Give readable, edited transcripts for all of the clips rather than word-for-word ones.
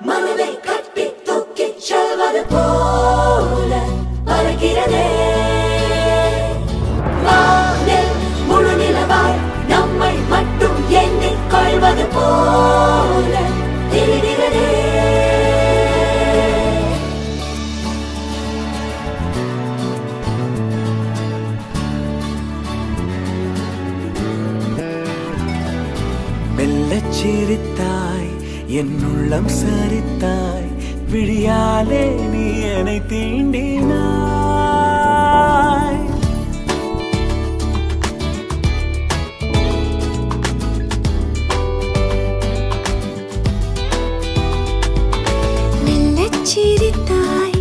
மனதை கட்டி தூக்கிச் செல்வது போல பறக்கிறதே வானில் முழு நிலவாய் நம்மை மட்டும் எண்ணிக் கொள்வது போல தெரிகிறதே மெல்லச் சிரித்தாய் என் உள்ளம் சரித்தாய் விழியாலே நீ என்னை தீண்டினாய் மெல்லச் சிரித்தாய்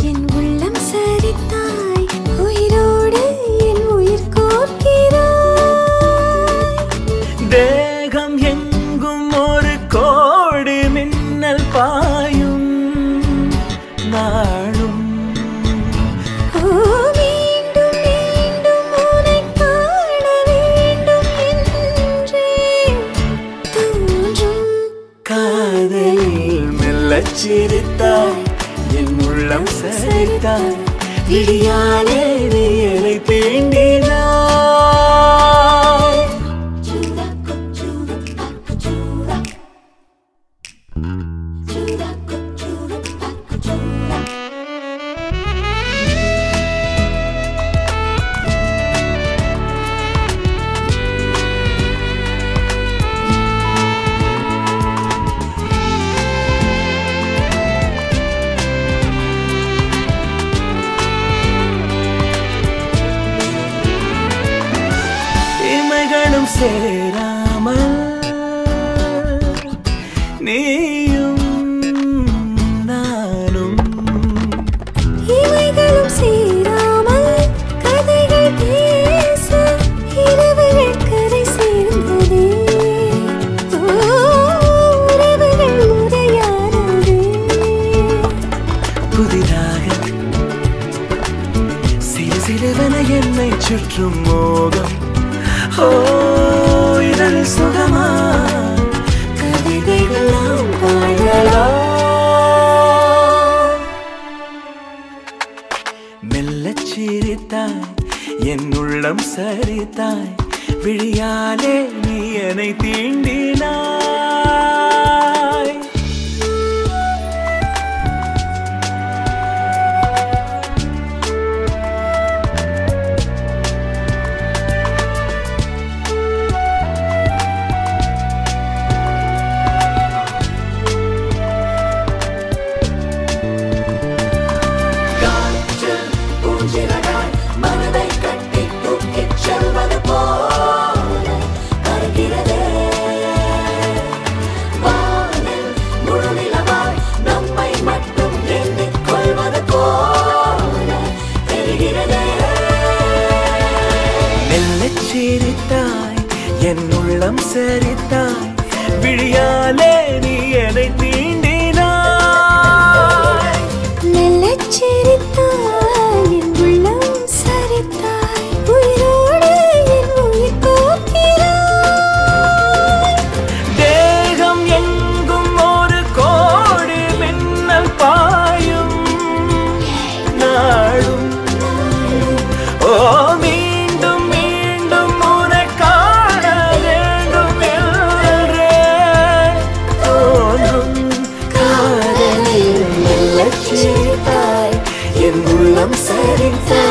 என் உள்ளம் சரித்தாய் உயிரோடு என் உயிர் கோர்க்கிறாய் தேகம் எங்கும் ஒரு கோடி மின்னல் பாயும் நாளும் மீண்டும் மீண்டும் உன்னை காண வேண்டும் என்றே தோன்றும் காதலில் மெல்லச் சிரித்தாய் என் உள்ளம் சரித்தாய் விழியாலே நீ என்னை தீண்டினாய் சூடா குச்சூடா குச்சூடா சூடா குச்சூடா குச்சூடா இமைகளும் சேராமல் நீயும் நானும் இவைகளும் சேராமல் கதைகள் பேச இரவுகள் கரை சேர்ந்ததே உறவுகள் முறையானதே புதிதாக சிறு சிறுவன என்னை சுற்றும் மோகம் ஓ இதழ் சுகமா கவிதைகள் நாம் பாடலாம் மெல்லச் சிரித்தாய் என் உள்ளம் சரித்தாய் விழியாலே நீ என்னை தீண்டினாய் காற்றில் பூஞ்சிறகாய் மனதை கட்டி தூக்கிச் செல்வது போல பறக்கிறதே வானில் முழு நிலவாய் நம்மை மட்டும் எண்ணிக் கொள்வது போல தெரிகிறதே மெல்லச் சிரித்தாய் என் உள்ளம் சரித்தாய் விழியாலே நீ என்னை தீண்டினாய் மெல்லச் சிரித்தாய் என் உள்ளம் சரித்தாய் உயிரோடு என் உயிர் கோர்க்கிறாய் தேகம் எங்கும் ஒரு கோடி மின்னல் பாயும் நாளும் ஓ மீண்டும் மீண்டும் உன்னை காண வேண்டும் என்றே தோன்றும் காதலில் மெல்லச் சிரித்தாய் என் உள்ளம் சரித்தாய்